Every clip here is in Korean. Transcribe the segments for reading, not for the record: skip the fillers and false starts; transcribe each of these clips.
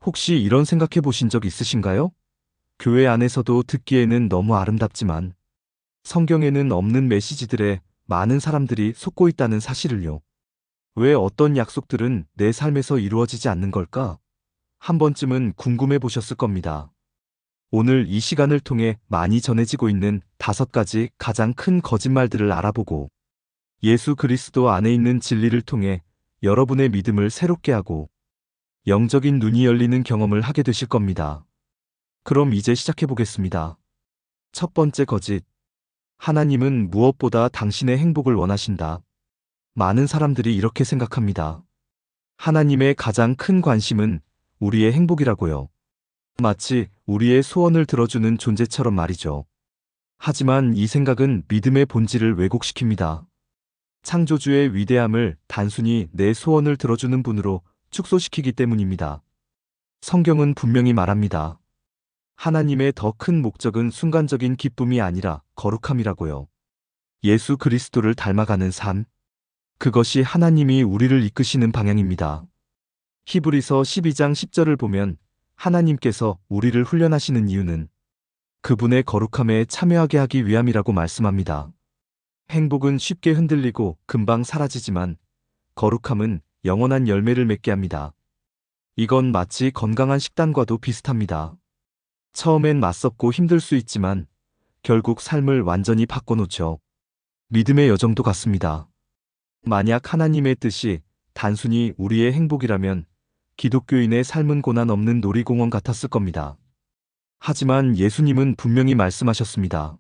혹시 이런 생각해 보신 적 있으신가요? 교회 안에서도 듣기에는 너무 아름답지만 성경에는 없는 메시지들에 많은 사람들이 속고 있다는 사실을요. 왜 어떤 약속들은 내 삶에서 이루어지지 않는 걸까? 한 번쯤은 궁금해 보셨을 겁니다. 오늘 이 시간을 통해 많이 전해지고 있는 5가지 가장 큰 거짓말들을 알아보고 예수 그리스도 안에 있는 진리를 통해 여러분의 믿음을 새롭게 하고 영적인 눈이 열리는 경험을 하게 되실 겁니다. 그럼 이제 시작해 보겠습니다. 첫 번째 거짓. 하나님은 무엇보다 당신의 행복을 원하신다. 많은 사람들이 이렇게 생각합니다. 하나님의 가장 큰 관심은 우리의 행복이라고요. 마치 우리의 소원을 들어주는 존재처럼 말이죠. 하지만 이 생각은 믿음의 본질을 왜곡시킵니다. 창조주의 위대함을 단순히 내 소원을 들어주는 분으로 축소시키기 때문입니다. 성경은 분명히 말합니다. 하나님의 더 큰 목적은 순간적인 기쁨이 아니라 거룩함이라고요. 예수 그리스도를 닮아가는 삶. 그것이 하나님이 우리를 이끄시는 방향입니다. 히브리서 12장 10절을 보면 하나님께서 우리를 훈련하시는 이유는 그분의 거룩함에 참여하게 하기 위함이라고 말씀합니다. 행복은 쉽게 흔들리고 금방 사라지지만 거룩함은 영원한 열매를 맺게 합니다. 이건 마치 건강한 식단과도 비슷합니다. 처음엔 맞섭고 힘들 수 있지만 결국 삶을 완전히 바꿔놓죠. 믿음의 여정도 같습니다. 만약 하나님의 뜻이 단순히 우리의 행복이라면 기독교인의 삶은 고난 없는 놀이공원 같았을 겁니다. 하지만 예수님은 분명히 말씀하셨습니다.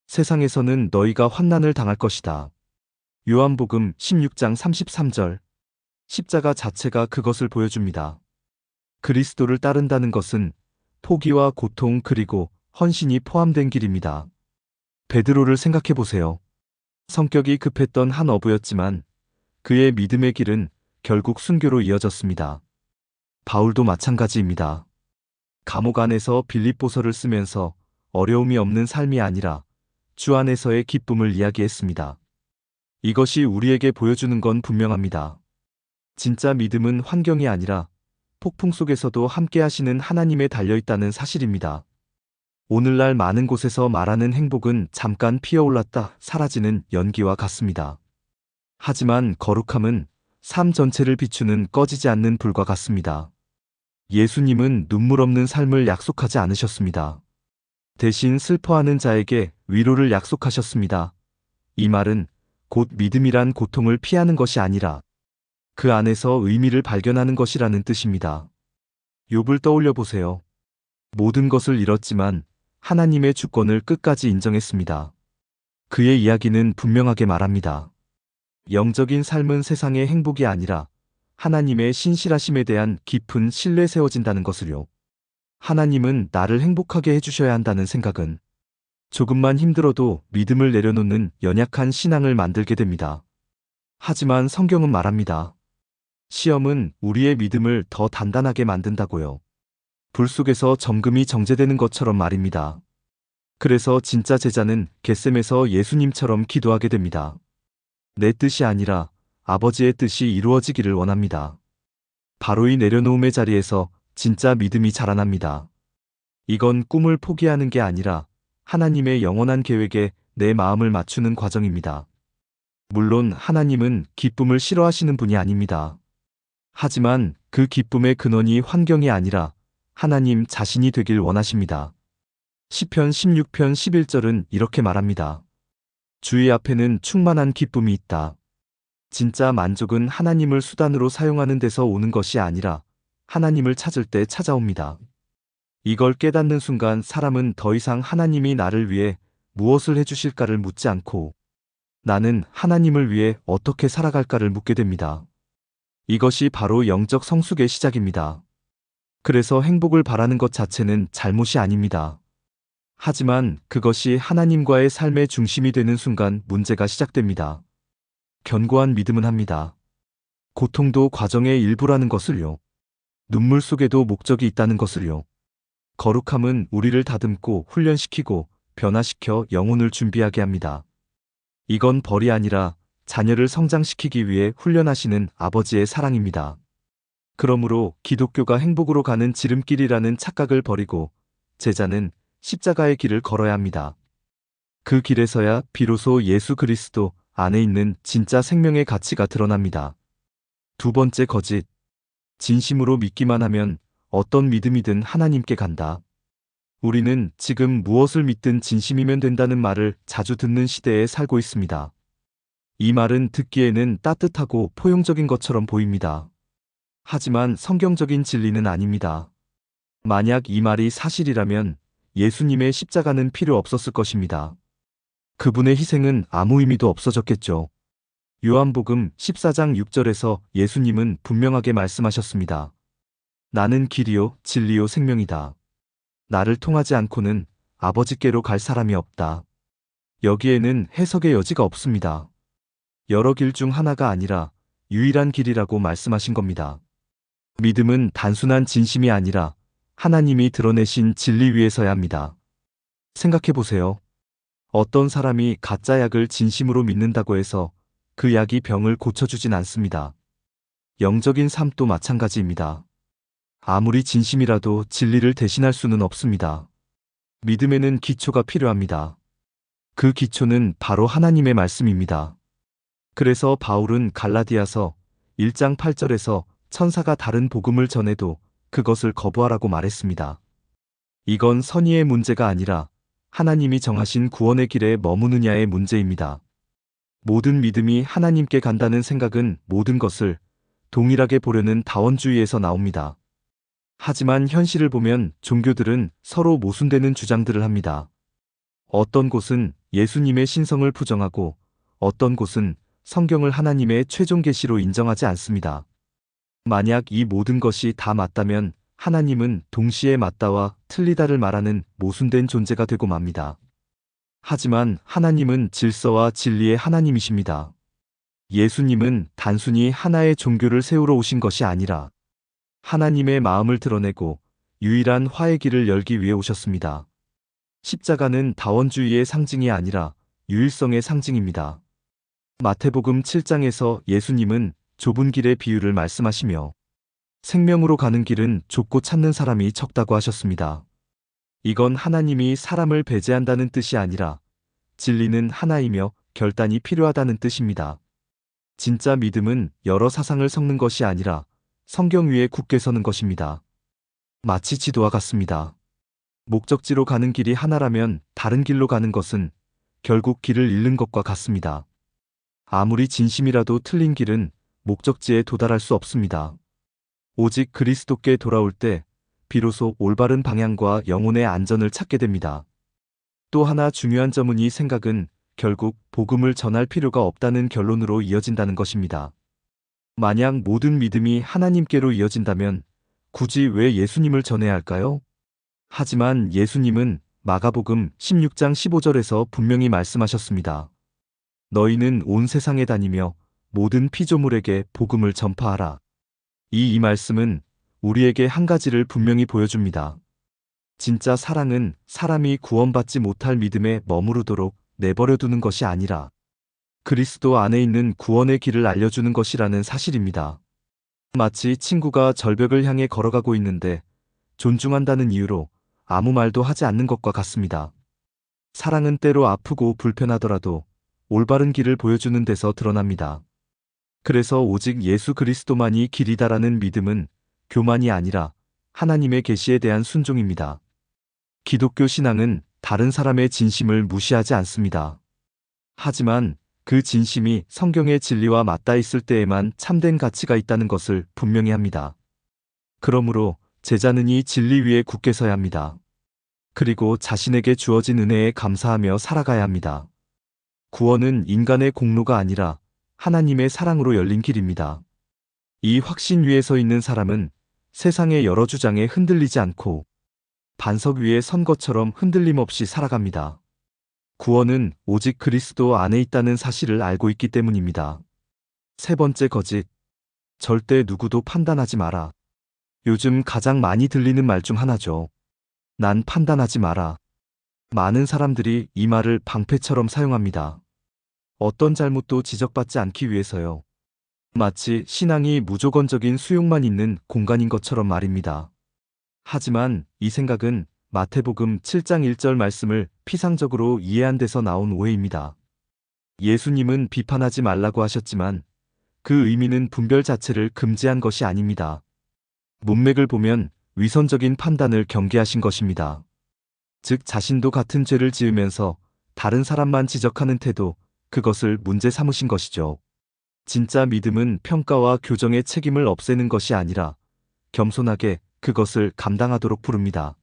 세상에서는 너희가 환난을 당할 것이다. 요한복음 16장 33절. 십자가 자체가 그것을 보여줍니다. 그리스도를 따른다는 것은 포기와 고통 그리고 헌신이 포함된 길입니다. 베드로를 생각해 보세요. 성격이 급했던 한 어부였지만 그의 믿음의 길은 결국 순교로 이어졌습니다. 바울도 마찬가지입니다. 감옥 안에서 빌립보서를 쓰면서 어려움이 없는 삶이 아니라 주 안에서의 기쁨을 이야기했습니다. 이것이 우리에게 보여주는 건 분명합니다. 진짜 믿음은 환경이 아니라 폭풍 속에서도 함께 하시는 하나님에 달려있다는 사실입니다. 오늘날 많은 곳에서 말하는 행복은 잠깐 피어올랐다 사라지는 연기와 같습니다. 하지만 거룩함은 삶 전체를 비추는 꺼지지 않는 불과 같습니다. 예수님은 눈물 없는 삶을 약속하지 않으셨습니다. 대신 슬퍼하는 자에게 위로를 약속하셨습니다. 이 말은 곧 믿음이란 고통을 피하는 것이 아니라 그 안에서 의미를 발견하는 것이라는 뜻입니다. 욥을 떠올려 보세요. 모든 것을 잃었지만 하나님의 주권을 끝까지 인정했습니다. 그의 이야기는 분명하게 말합니다. 영적인 삶은 세상의 행복이 아니라 하나님의 신실하심에 대한 깊은 신뢰 세워진다는 것을요. 하나님은 나를 행복하게 해주셔야 한다는 생각은 조금만 힘들어도 믿음을 내려놓는 연약한 신앙을 만들게 됩니다. 하지만 성경은 말합니다. 시험은 우리의 믿음을 더 단단하게 만든다고요. 불 속에서 점금이 정제되는 것처럼 말입니다. 그래서 진짜 제자는 겟셈에서 예수님처럼 기도하게 됩니다. 내 뜻이 아니라 아버지의 뜻이 이루어지기를 원합니다. 바로 이 내려놓음의 자리에서 진짜 믿음이 자라납니다. 이건 꿈을 포기하는 게 아니라 하나님의 영원한 계획에 내 마음을 맞추는 과정입니다. 물론 하나님은 기쁨을 싫어하시는 분이 아닙니다. 하지만 그 기쁨의 근원이 환경이 아니라 하나님 자신이 되길 원하십니다. 시편 16편 11절은 이렇게 말합니다. 주의 앞에는 충만한 기쁨이 있다. 진짜 만족은 하나님을 수단으로 사용하는 데서 오는 것이 아니라 하나님을 찾을 때 찾아옵니다. 이걸 깨닫는 순간 사람은 더 이상 하나님이 나를 위해 무엇을 해주실까를 묻지 않고 나는 하나님을 위해 어떻게 살아갈까를 묻게 됩니다. 이것이 바로 영적 성숙의 시작입니다. 그래서 행복을 바라는 것 자체는 잘못이 아닙니다. 하지만 그것이 하나님과의 삶의 중심이 되는 순간 문제가 시작됩니다. 견고한 믿음은 합니다. 고통도 과정의 일부라는 것을요. 눈물 속에도 목적이 있다는 것을요. 거룩함은 우리를 다듬고 훈련시키고 변화시켜 영혼을 준비하게 합니다. 이건 벌이 아니라 자녀를 성장시키기 위해 훈련하시는 아버지의 사랑입니다. 그러므로 기독교가 행복으로 가는 지름길이라는 착각을 버리고 제자는 십자가의 길을 걸어야 합니다. 그 길에서야 비로소 예수 그리스도 안에 있는 진짜 생명의 가치가 드러납니다. 두 번째 거짓. 진심으로 믿기만 하면 어떤 믿음이든 하나님께 간다. 우리는 지금 무엇을 믿든 진심이면 된다는 말을 자주 듣는 시대에 살고 있습니다. 이 말은 듣기에는 따뜻하고 포용적인 것처럼 보입니다. 하지만 성경적인 진리는 아닙니다. 만약 이 말이 사실이라면 예수님의 십자가는 필요 없었을 것입니다. 그분의 희생은 아무 의미도 없어졌겠죠. 요한복음 14장 6절에서 예수님은 분명하게 말씀하셨습니다. 나는 길이요, 진리요, 생명이다. 나를 통하지 않고는 아버지께로 갈 사람이 없다. 여기에는 해석의 여지가 없습니다. 여러 길 중 하나가 아니라 유일한 길이라고 말씀하신 겁니다. 믿음은 단순한 진심이 아니라 하나님이 드러내신 진리 위에 서야 합니다. 생각해 보세요. 어떤 사람이 가짜 약을 진심으로 믿는다고 해서 그 약이 병을 고쳐주진 않습니다. 영적인 삶도 마찬가지입니다. 아무리 진심이라도 진리를 대신할 수는 없습니다. 믿음에는 기초가 필요합니다. 그 기초는 바로 하나님의 말씀입니다. 그래서 바울은 갈라디아서 1장 8절에서 천사가 다른 복음을 전해도 그것을 거부하라고 말했습니다. 이건 선의의 문제가 아니라 하나님이 정하신 구원의 길에 머무느냐의 문제입니다. 모든 믿음이 하나님께 간다는 생각은 모든 것을 동일하게 보려는 다원주의에서 나옵니다. 하지만 현실을 보면 종교들은 서로 모순되는 주장들을 합니다. 어떤 곳은 예수님의 신성을 부정하고 어떤 곳은 성경을 하나님의 최종 계시로 인정하지 않습니다. 만약 이 모든 것이 다 맞다면 하나님은 동시에 맞다와 틀리다를 말하는 모순된 존재가 되고 맙니다. 하지만 하나님은 질서와 진리의 하나님이십니다. 예수님은 단순히 하나의 종교를 세우러 오신 것이 아니라 하나님의 마음을 드러내고 유일한 화의 길을 열기 위해 오셨습니다. 십자가는 다원주의의 상징이 아니라 유일성의 상징입니다. 마태복음 7장에서 예수님은 좁은 길의 비유를 말씀하시며 생명으로 가는 길은 좁고 찾는 사람이 적다고 하셨습니다. 이건 하나님이 사람을 배제한다는 뜻이 아니라 진리는 하나이며 결단이 필요하다는 뜻입니다. 진짜 믿음은 여러 사상을 섞는 것이 아니라 성경 위에 굳게 서는 것입니다. 마치 지도와 같습니다. 목적지로 가는 길이 하나라면 다른 길로 가는 것은 결국 길을 잃는 것과 같습니다. 아무리 진심이라도 틀린 길은 목적지에 도달할 수 없습니다. 오직 그리스도께 돌아올 때 비로소 올바른 방향과 영혼의 안전을 찾게 됩니다. 또 하나 중요한 점은 이 생각은 결국 복음을 전할 필요가 없다는 결론으로 이어진다는 것입니다. 만약 모든 믿음이 하나님께로 이어진다면 굳이 왜 예수님을 전해야 할까요? 하지만 예수님은 마가복음 16장 15절에서 분명히 말씀하셨습니다. 너희는 온 세상에 다니며 모든 피조물에게 복음을 전파하라. 이 말씀은 우리에게 한 가지를 분명히 보여줍니다. 진짜 사랑은 사람이 구원받지 못할 믿음에 머무르도록 내버려 두는 것이 아니라 그리스도 안에 있는 구원의 길을 알려주는 것이라는 사실입니다. 마치 친구가 절벽을 향해 걸어가고 있는데 존중한다는 이유로 아무 말도 하지 않는 것과 같습니다. 사랑은 때로 아프고 불편하더라도 올바른 길을 보여주는 데서 드러납니다. 그래서 오직 예수 그리스도만이 길이다라는 믿음은 교만이 아니라 하나님의 계시에 대한 순종입니다. 기독교 신앙은 다른 사람의 진심을 무시하지 않습니다. 하지만 그 진심이 성경의 진리와 맞닿아 있을 때에만 참된 가치가 있다는 것을 분명히 합니다. 그러므로 제자는 이 진리 위에 굳게 서야 합니다. 그리고 자신에게 주어진 은혜에 감사하며 살아가야 합니다. 구원은 인간의 공로가 아니라 하나님의 사랑으로 열린 길입니다. 이 확신 위에 서 있는 사람은 세상의 여러 주장에 흔들리지 않고 반석 위에 선 것처럼 흔들림 없이 살아갑니다. 구원은 오직 그리스도 안에 있다는 사실을 알고 있기 때문입니다. 세 번째 거짓. 절대 누구도 판단하지 마라. 요즘 가장 많이 들리는 말 중 하나죠. 난 판단하지 마라. 많은 사람들이 이 말을 방패처럼 사용합니다. 어떤 잘못도 지적받지 않기 위해서요. 마치 신앙이 무조건적인 수용만 있는 공간인 것처럼 말입니다. 하지만 이 생각은 마태복음 7장 1절 말씀을 피상적으로 이해한 데서 나온 오해입니다. 예수님은 비판하지 말라고 하셨지만 그 의미는 분별 자체를 금지한 것이 아닙니다. 문맥을 보면 위선적인 판단을 경계하신 것입니다. 즉 자신도 같은 죄를 지으면서 다른 사람만 지적하는 태도, 그것을 문제 삼으신 것이죠. 진짜 믿음은 평가와 교정의 책임을 없애는 것이 아니라 겸손하게 그것을 감당하도록 부릅니다.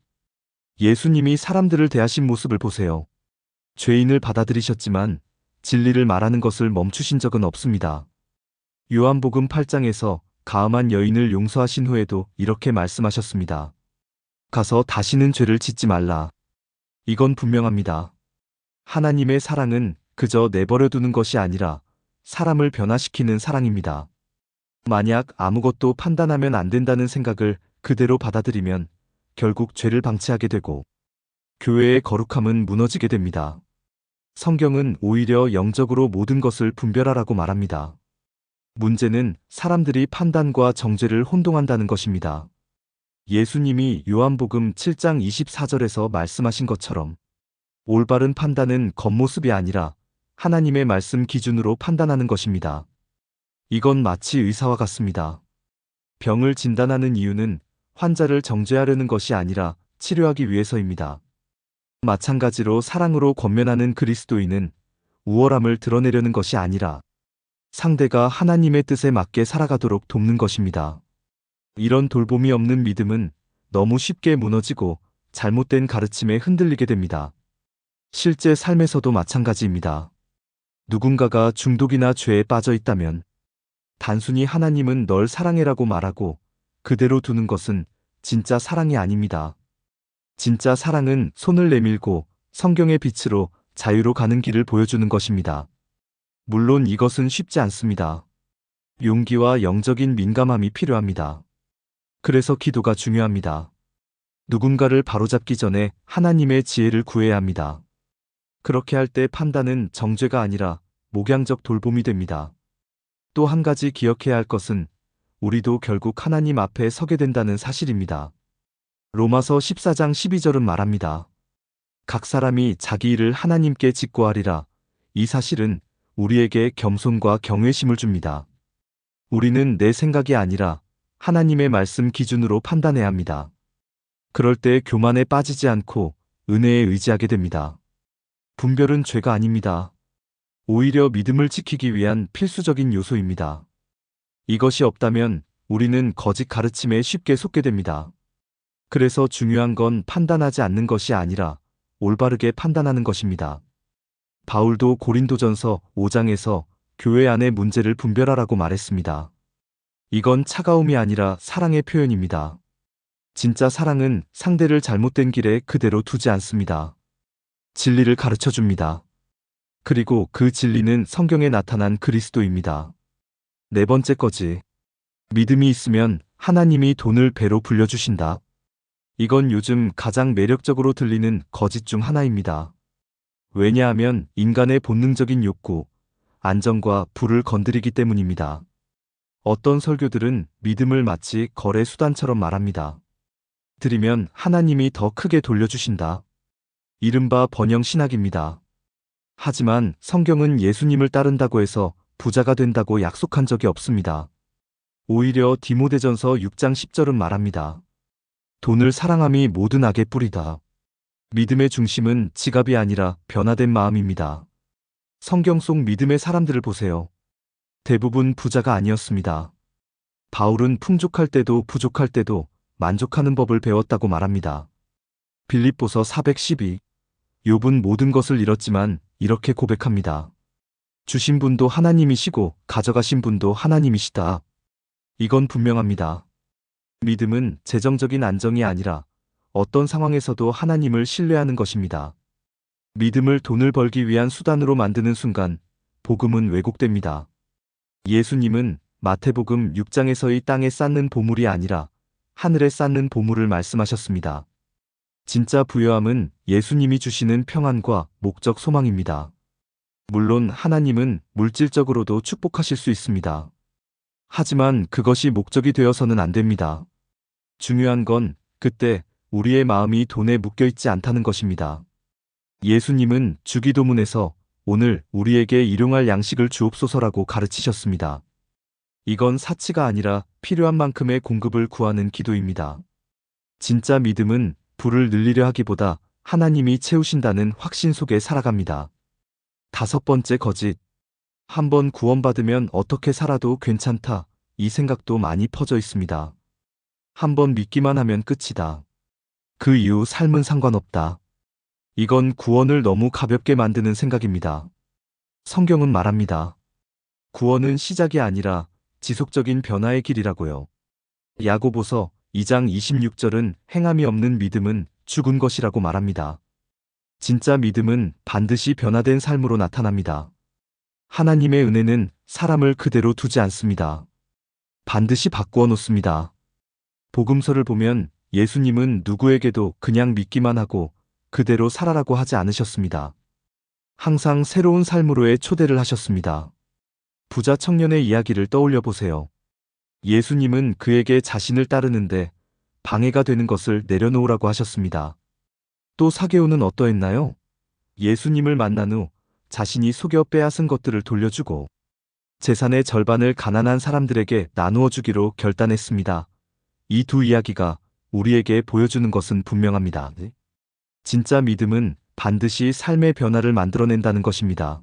예수님이 사람들을 대하신 모습을 보세요. 죄인을 받아들이셨지만 진리를 말하는 것을 멈추신 적은 없습니다. 요한복음 8장에서 가늠한 여인을 용서하신 후에도 이렇게 말씀하셨습니다. 가서 다시는 죄를 짓지 말라. 이건 분명합니다. 하나님의 사랑은 그저 내버려 두는 것이 아니라 사람을 변화시키는 사랑입니다. 만약 아무것도 판단하면 안 된다는 생각을 그대로 받아들이면 결국 죄를 방치하게 되고 교회의 거룩함은 무너지게 됩니다. 성경은 오히려 영적으로 모든 것을 분별하라고 말합니다. 문제는 사람들이 판단과 정죄를 혼동한다는 것입니다. 예수님이 요한복음 7장 24절에서 말씀하신 것처럼 올바른 판단은 겉모습이 아니라 하나님의 말씀 기준으로 판단하는 것입니다. 이건 마치 의사와 같습니다. 병을 진단하는 이유는 환자를 정죄하려는 것이 아니라 치료하기 위해서입니다. 마찬가지로 사랑으로 권면하는 그리스도인은 우월함을 드러내려는 것이 아니라 상대가 하나님의 뜻에 맞게 살아가도록 돕는 것입니다. 이런 돌봄이 없는 믿음은 너무 쉽게 무너지고 잘못된 가르침에 흔들리게 됩니다. 실제 삶에서도 마찬가지입니다. 누군가가 중독이나 죄에 빠져 있다면 단순히 하나님은 널 사랑해라고 말하고 그대로 두는 것은 진짜 사랑이 아닙니다. 진짜 사랑은 손을 내밀고 성경의 빛으로 자유로 가는 길을 보여주는 것입니다. 물론 이것은 쉽지 않습니다. 용기와 영적인 민감함이 필요합니다. 그래서 기도가 중요합니다. 누군가를 바로잡기 전에 하나님의 지혜를 구해야 합니다. 그렇게 할 때 판단은 정죄가 아니라 목양적 돌봄이 됩니다. 또 한 가지 기억해야 할 것은 우리도 결국 하나님 앞에 서게 된다는 사실입니다. 로마서 14장 12절은 말합니다. 각 사람이 자기 일을 하나님께 직고하리라. 이 사실은 우리에게 겸손과 경외심을 줍니다. 우리는 내 생각이 아니라 하나님의 말씀 기준으로 판단해야 합니다. 그럴 때 교만에 빠지지 않고 은혜에 의지하게 됩니다. 분별은 죄가 아닙니다. 오히려 믿음을 지키기 위한 필수적인 요소입니다. 이것이 없다면 우리는 거짓 가르침에 쉽게 속게 됩니다. 그래서 중요한 건 판단하지 않는 것이 아니라 올바르게 판단하는 것입니다. 바울도 고린도전서 5장에서 교회 안의 문제를 분별하라고 말했습니다. 이건 차가움이 아니라 사랑의 표현입니다. 진짜 사랑은 상대를 잘못된 길에 그대로 두지 않습니다. 진리를 가르쳐 줍니다. 그리고 그 진리는 성경에 나타난 그리스도입니다. 네 번째 거지. 믿음이 있으면 하나님이 돈을 배로 불려주신다. 이건 요즘 가장 매력적으로 들리는 거짓 중 하나입니다. 왜냐하면 인간의 본능적인 욕구, 안정과 부를 건드리기 때문입니다. 어떤 설교들은 믿음을 마치 거래 수단처럼 말합니다. 드리면 하나님이 더 크게 돌려주신다. 이른바 번영 신학입니다. 하지만 성경은 예수님을 따른다고 해서 부자가 된다고 약속한 적이 없습니다. 오히려 디모데전서 6장 10절은 말합니다. 돈을 사랑함이 모든 악의 뿌리다. 믿음의 중심은 지갑이 아니라 변화된 마음입니다. 성경 속 믿음의 사람들을 보세요. 대부분 부자가 아니었습니다. 바울은 풍족할 때도 부족할 때도 만족하는 법을 배웠다고 말합니다. 빌립보서 412. 욥은 모든 것을 잃었지만 이렇게 고백합니다. 주신 분도 하나님이시고 가져가신 분도 하나님이시다. 이건 분명합니다. 믿음은 재정적인 안정이 아니라 어떤 상황에서도 하나님을 신뢰하는 것입니다. 믿음을 돈을 벌기 위한 수단으로 만드는 순간 복음은 왜곡됩니다. 예수님은 마태복음 6장에서의 땅에 쌓는 보물이 아니라 하늘에 쌓는 보물을 말씀하셨습니다. 진짜 부유함은 예수님이 주시는 평안과 목적 소망입니다. 물론 하나님은 물질적으로도 축복하실 수 있습니다. 하지만 그것이 목적이 되어서는 안 됩니다. 중요한 건 그때 우리의 마음이 돈에 묶여 있지 않다는 것입니다. 예수님은 주기도문에서 오늘 우리에게 일용할 양식을 주옵소서라고 가르치셨습니다. 이건 사치가 아니라 필요한 만큼의 공급을 구하는 기도입니다. 진짜 믿음은 부를 늘리려 하기보다 하나님이 채우신다는 확신 속에 살아갑니다. 다섯 번째 거짓. 한번 구원받으면 어떻게 살아도 괜찮다. 이 생각도 많이 퍼져 있습니다. 한번 믿기만 하면 끝이다. 그 이후 삶은 상관없다. 이건 구원을 너무 가볍게 만드는 생각입니다. 성경은 말합니다. 구원은 시작이 아니라 지속적인 변화의 길이라고요. 야고보서 2장 26절은 행함이 없는 믿음은 죽은 것이라고 말합니다. 진짜 믿음은 반드시 변화된 삶으로 나타납니다. 하나님의 은혜는 사람을 그대로 두지 않습니다. 반드시 바꾸어 놓습니다. 복음서를 보면 예수님은 누구에게도 그냥 믿기만 하고 그대로 살아라고 하지 않으셨습니다. 항상 새로운 삶으로의 초대를 하셨습니다. 부자 청년의 이야기를 떠올려 보세요. 예수님은 그에게 자신을 따르는데 방해가 되는 것을 내려놓으라고 하셨습니다. 또 사개오는 어떠했나요? 예수님을 만난 후 자신이 속여 빼앗은 것들을 돌려주고 재산의 절반을 가난한 사람들에게 나누어 주기로 결단했습니다. 이 두 이야기가 우리에게 보여주는 것은 분명합니다. 진짜 믿음은 반드시 삶의 변화를 만들어낸다는 것입니다.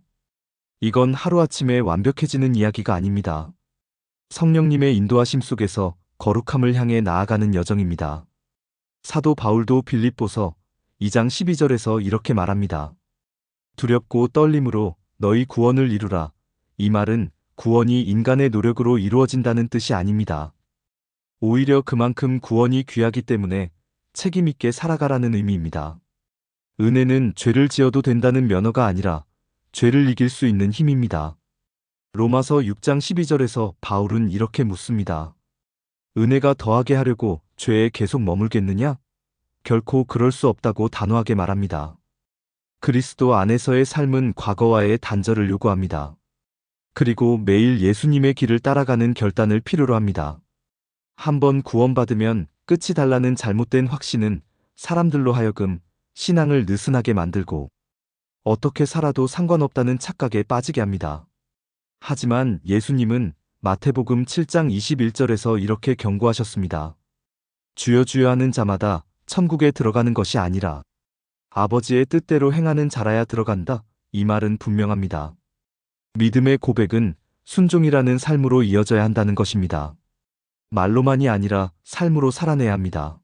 이건 하루아침에 완벽해지는 이야기가 아닙니다. 성령님의 인도하심 속에서 거룩함을 향해 나아가는 여정입니다. 사도 바울도 빌립보서 2장 12절에서 이렇게 말합니다. 두렵고 떨림으로 너희 구원을 이루라. 이 말은 구원이 인간의 노력으로 이루어진다는 뜻이 아닙니다. 오히려 그만큼 구원이 귀하기 때문에 책임 있게 살아가라는 의미입니다. 은혜는 죄를 지어도 된다는 면허가 아니라 죄를 이길 수 있는 힘입니다. 로마서 6장 12절에서 바울은 이렇게 묻습니다. 은혜가 더하게 하려고 죄에 계속 머물겠느냐? 결코 그럴 수 없다고 단호하게 말합니다. 그리스도 안에서의 삶은 과거와의 단절을 요구합니다. 그리고 매일 예수님의 길을 따라가는 결단을 필요로 합니다. 한번 구원받으면 끝이 달라는 잘못된 확신은 사람들로 하여금 신앙을 느슨하게 만들고 어떻게 살아도 상관없다는 착각에 빠지게 합니다. 하지만 예수님은 마태복음 7장 21절에서 이렇게 경고하셨습니다. 주여 주여 하는 자마다 천국에 들어가는 것이 아니라 아버지의 뜻대로 행하는 자라야 들어간다. 이 말은 분명합니다. 믿음의 고백은 순종이라는 삶으로 이어져야 한다는 것입니다. 말로만이 아니라 삶으로 살아내야 합니다.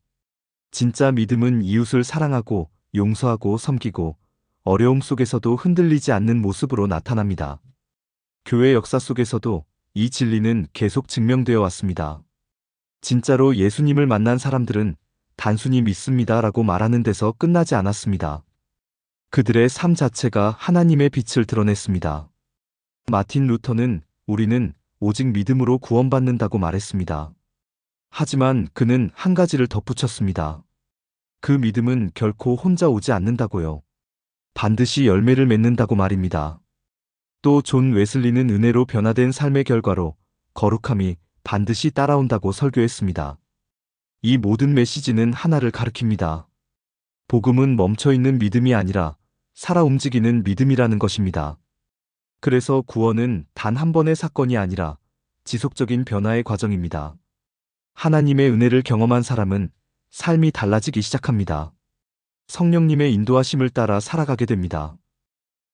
진짜 믿음은 이웃을 사랑하고 용서하고 섬기고 어려움 속에서도 흔들리지 않는 모습으로 나타납니다. 교회 역사 속에서도 이 진리는 계속 증명되어 왔습니다. 진짜로 예수님을 만난 사람들은 단순히 믿습니다라고 말하는 데서 끝나지 않았습니다. 그들의 삶 자체가 하나님의 빛을 드러냈습니다. 마틴 루터는 우리는 오직 믿음으로 구원받는다고 말했습니다. 하지만 그는 한 가지를 덧붙였습니다. 그 믿음은 결코 혼자 오지 않는다고요. 반드시 열매를 맺는다고 말입니다. 또 존 웨슬리는 은혜로 변화된 삶의 결과로 거룩함이 반드시 따라온다고 설교했습니다. 이 모든 메시지는 하나를 가리킵니다. 복음은 멈춰있는 믿음이 아니라 살아 움직이는 믿음이라는 것입니다. 그래서 구원은 단 한 번의 사건이 아니라 지속적인 변화의 과정입니다. 하나님의 은혜를 경험한 사람은 삶이 달라지기 시작합니다. 성령님의 인도하심을 따라 살아가게 됩니다.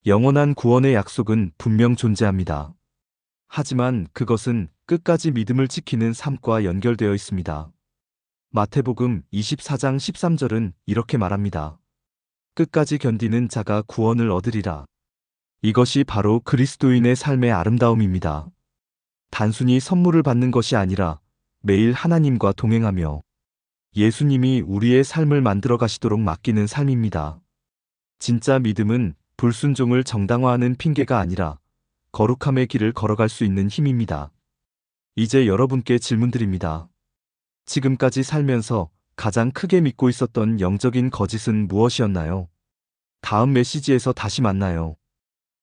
영원한 구원의 약속은 분명 존재합니다. 하지만 그것은 끝까지 믿음을 지키는 삶과 연결되어 있습니다. 마태복음 24장 13절은 이렇게 말합니다. 끝까지 견디는 자가 구원을 얻으리라. 이것이 바로 그리스도인의 삶의 아름다움입니다. 단순히 선물을 받는 것이 아니라 매일 하나님과 동행하며 예수님이 우리의 삶을 만들어 가시도록 맡기는 삶입니다. 진짜 믿음은 불순종을 정당화하는 핑계가 아니라 거룩함의 길을 걸어갈 수 있는 힘입니다. 이제 여러분께 질문드립니다. 지금까지 살면서 가장 크게 믿고 있었던 영적인 거짓은 무엇이었나요? 다음 메시지에서 다시 만나요.